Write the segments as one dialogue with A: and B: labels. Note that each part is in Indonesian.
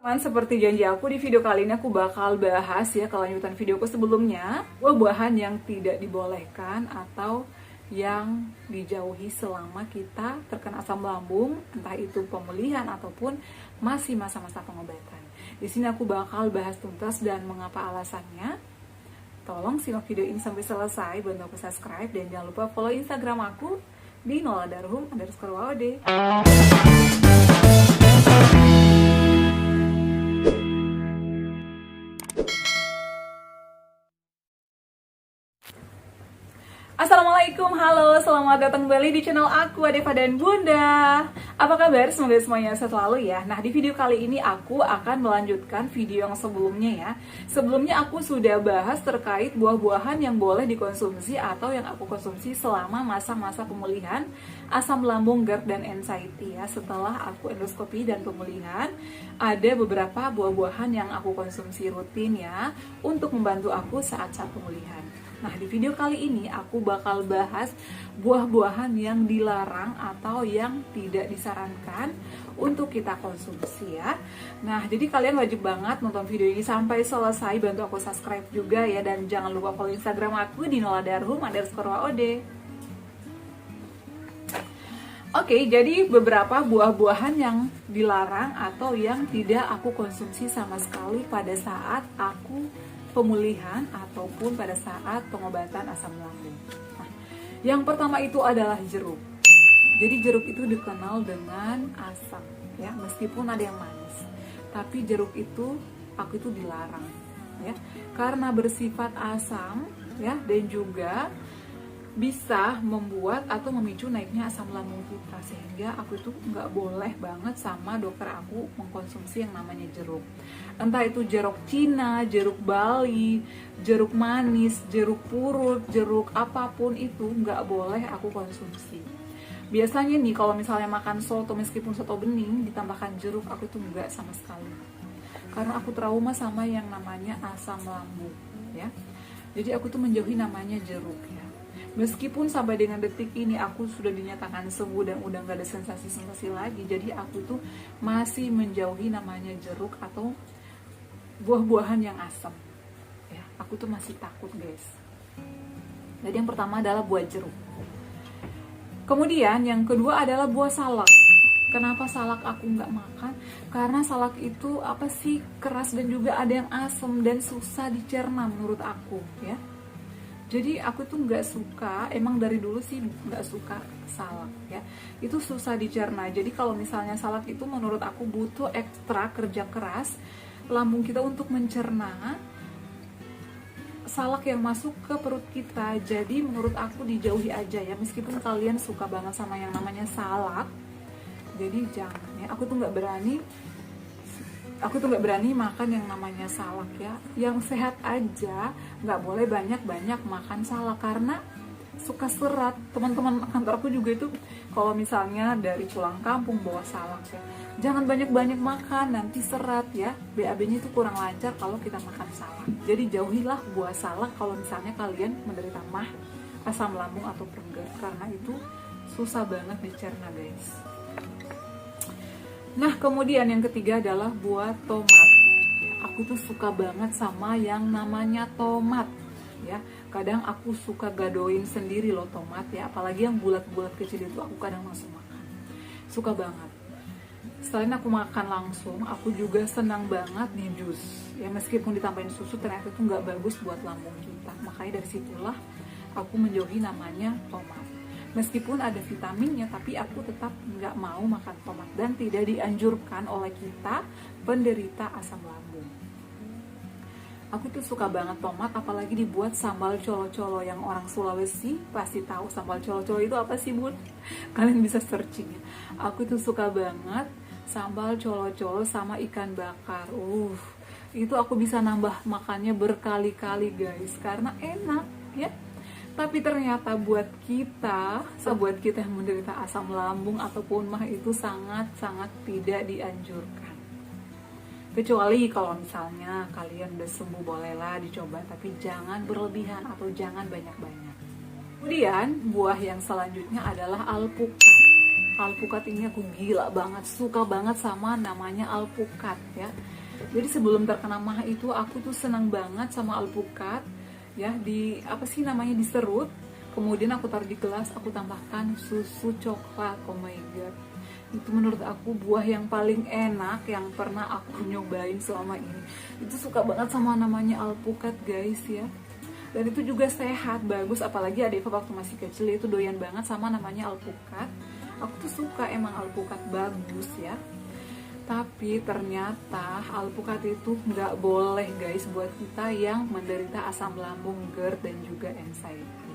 A: Teman, seperti janji aku, di video kali ini aku bakal bahas ya kelanjutan videoku sebelumnya, buah-buahan yang tidak dibolehkan atau yang dijauhi selama kita terkena asam lambung, entah itu pemulihan ataupun masih masa-masa pengobatan. Di sini aku bakal bahas tuntas dan mengapa alasannya. Tolong simak video ini sampai selesai, bantu aku subscribe dan jangan lupa follow Instagram aku di noladarhum_wod. Assalamualaikum, halo, selamat datang kembali di channel aku, Adeva dan Bunda. Apa kabar? Semoga semuanya sehat selalu ya. Nah, di video kali ini aku akan melanjutkan video yang sebelumnya ya. Sebelumnya aku sudah bahas terkait buah-buahan yang boleh dikonsumsi atau yang aku konsumsi selama masa-masa pemulihan asam lambung, GERD, dan anxiety ya. Setelah aku endoskopi dan pemulihan, ada beberapa buah-buahan yang aku konsumsi rutin ya untuk membantu aku saat-saat pemulihan. Nah, di video kali ini aku bakal bahas buah-buahan yang dilarang atau yang tidak disarankan untuk kita konsumsi ya. Nah, jadi kalian wajib banget nonton video ini sampai selesai, bantu aku subscribe juga ya, dan jangan lupa follow Instagram aku di noladarhum_wod. Oke, jadi beberapa buah-buahan yang dilarang atau yang tidak aku konsumsi sama sekali pada saat aku pemulihan ataupun pada saat pengobatan asam lambung. Nah, yang pertama itu adalah jeruk. Jadi jeruk itu dikenal dengan asam ya, meskipun ada yang manis. Tapi jeruk itu aku itu dilarang ya, karena bersifat asam ya, dan juga bisa membuat atau memicu naiknya asam lambung kita, sehingga aku itu nggak boleh banget sama dokter aku mengkonsumsi yang namanya jeruk. Entah itu jeruk Cina, jeruk Bali, jeruk manis, jeruk purut, jeruk apapun itu nggak boleh aku konsumsi. Biasanya nih kalau misalnya makan soto, meskipun soto bening ditambahkan jeruk, aku itu nggak sama sekali, karena aku trauma sama yang namanya asam lambung ya. Jadi aku tuh menjauhi namanya jeruk ya. Meskipun sampai dengan detik ini aku sudah dinyatakan sembuh dan udah gak ada sensasi-sensasi lagi, jadi aku tuh masih menjauhi namanya jeruk atau buah-buahan yang asam ya. Aku tuh masih takut guys. Jadi yang pertama adalah buah jeruk. Kemudian yang kedua adalah buah salak. Kenapa salak aku nggak makan? Karena salak itu apa sih, keras dan juga ada yang asam dan susah dicerna menurut aku ya. Jadi aku tuh nggak suka, emang dari dulu sih nggak suka salak ya. Itu susah dicerna. Jadi kalau misalnya salak itu menurut aku butuh ekstra kerja keras lambung kita untuk mencerna salak yang masuk ke perut kita. Jadi menurut aku dijauhi aja ya, meskipun kalian suka banget sama yang namanya salak. Jadi jangan ya. Aku tuh nggak berani makan yang namanya salak ya. Yang sehat aja, nggak boleh banyak-banyak makan salak karena suka serat. Teman-teman kantorku juga itu kalau misalnya dari pulang kampung bawa salak ya, jangan banyak-banyak makan, nanti serat ya. BAB-nya itu kurang lancar kalau kita makan salak. Jadi jauhilah buah salak kalau misalnya kalian menderita MAH, asam lambung atau GERD, karena itu susah banget dicerna guys. Nah, kemudian yang ketiga adalah buah tomat. Aku tuh suka banget sama yang namanya tomat ya. Kadang aku suka gadoin sendiri loh tomat ya, apalagi yang bulat-bulat kecil itu aku kadang langsung makan. Suka banget. Selain aku makan langsung, aku juga senang banget di jus ya, meskipun ditambahin susu ternyata itu nggak bagus buat lambung kita. Makanya dari situlah aku menjauhi namanya tomat. Meskipun ada vitaminnya, tapi aku tetap nggak mau makan tomat dan tidak dianjurkan oleh kita penderita asam lambung. Aku tuh suka banget tomat, apalagi dibuat sambal colo-colo. Yang orang Sulawesi pasti tahu sambal colo-colo itu apa sih bun? Kalian bisa searching ya. Aku tuh suka banget sambal colo-colo sama ikan bakar. Itu aku bisa nambah makannya berkali-kali guys, karena enak ya. Tapi ternyata buat kita yang menderita asam lambung ataupun MAH itu sangat-sangat tidak dianjurkan. Kecuali kalau misalnya kalian udah sembuh, bolehlah dicoba, tapi jangan berlebihan atau jangan banyak-banyak. Kemudian buah yang selanjutnya adalah alpukat. alpukat ini aku gila banget, suka banget sama namanya alpukat ya. Jadi sebelum terkena MAH itu aku tuh senang banget sama alpukat ya, di apa sih namanya, diserut, kemudian aku taruh di gelas, aku tambahkan susu coklat. Oh my god, itu menurut aku buah yang paling enak yang pernah aku nyobain selama ini. Itu suka banget sama namanya alpukat guys ya. Dan itu juga sehat, bagus, apalagi Adeva waktu masih kecil itu doyan banget sama namanya alpukat. Aku tuh suka emang alpukat, bagus ya. Tapi ternyata alpukat itu nggak boleh guys buat kita yang menderita asam lambung, GERD dan juga anxiety.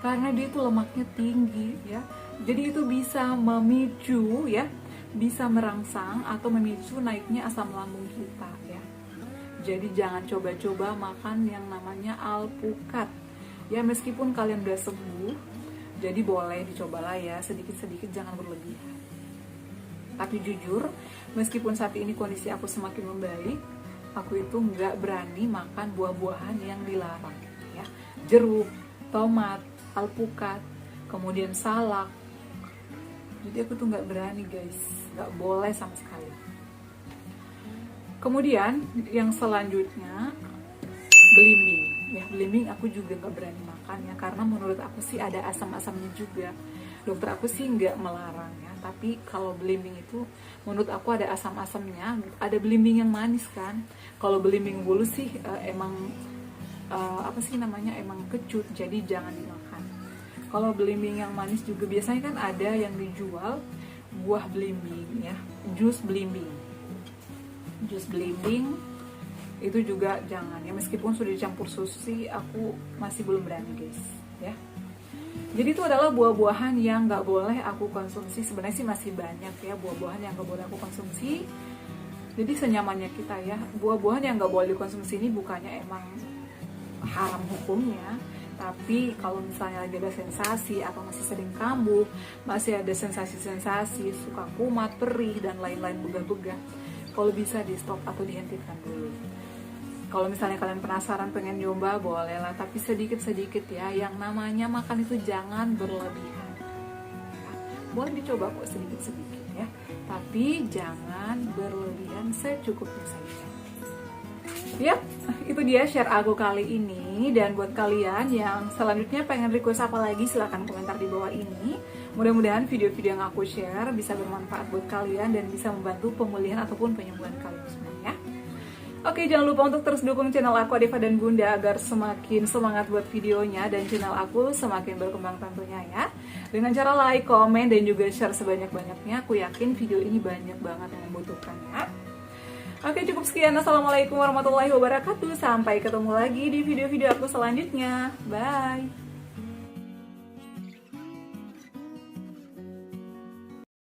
A: Karena dia itu lemaknya tinggi ya. Jadi itu bisa memicu ya, bisa merangsang atau memicu naiknya asam lambung kita ya. Jadi jangan coba-coba makan yang namanya alpukat. Ya meskipun kalian udah sembuh, jadi boleh dicobalah ya, sedikit-sedikit, jangan berlebihan. Tapi jujur, meskipun saat ini kondisi aku semakin membaik, aku itu nggak berani makan buah-buahan yang dilarang ya. Jeruk, tomat, alpukat, kemudian salak. Jadi aku tuh nggak berani guys, nggak boleh sama sekali. Kemudian yang selanjutnya belimbing ya, belimbing aku juga nggak berani makan ya, karena menurut aku sih ada asam-asamnya juga. Dokter aku sih nggak melarang ya, tapi kalau belimbing itu menurut aku ada asam-asamnya. Ada belimbing yang manis kan, kalau belimbing bulus sih emang apa sih namanya, emang kecut, jadi jangan dimakan. Kalau belimbing yang manis juga biasanya kan ada yang dijual buah belimbing ya, jus belimbing itu juga jangan ya, meskipun sudah dicampur susu sih aku masih belum berani guys ya. Jadi itu adalah buah-buahan yang nggak boleh aku konsumsi. Sebenarnya sih masih banyak ya buah-buahan yang nggak boleh aku konsumsi. Jadi senyamannya kita ya. Buah-buahan yang nggak boleh dikonsumsi ini bukannya emang haram hukumnya, tapi kalau misalnya lagi ada sensasi atau masih sering kambuh, masih ada sensasi-sensasi, suka kumat, perih dan lain-lain, begah-begah, kalau bisa di stop atau dihentikan dulu. Kalau misalnya kalian penasaran pengen nyoba, boleh lah, tapi sedikit-sedikit ya. Yang namanya makan itu jangan berlebihan ya. Boleh dicoba kok sedikit-sedikit ya, tapi jangan berlebihan, secukupnya saja ya. Itu dia share aku kali ini. Dan buat kalian yang selanjutnya pengen request apa lagi, silahkan komentar di bawah ini. Mudah-mudahan video-video yang aku share bisa bermanfaat buat kalian dan bisa membantu pemulihan ataupun penyembuhan kalian semuanya. Oke, jangan lupa untuk terus dukung channel aku Adeva dan Bunda agar semakin semangat buat videonya dan channel aku semakin berkembang tentunya ya. Dengan cara like, komen, dan juga share sebanyak-banyaknya, aku yakin video ini banyak banget yang membutuhkan ya. Oke, cukup sekian. Assalamualaikum warahmatullahi wabarakatuh. Sampai ketemu lagi di video-video aku selanjutnya. Bye.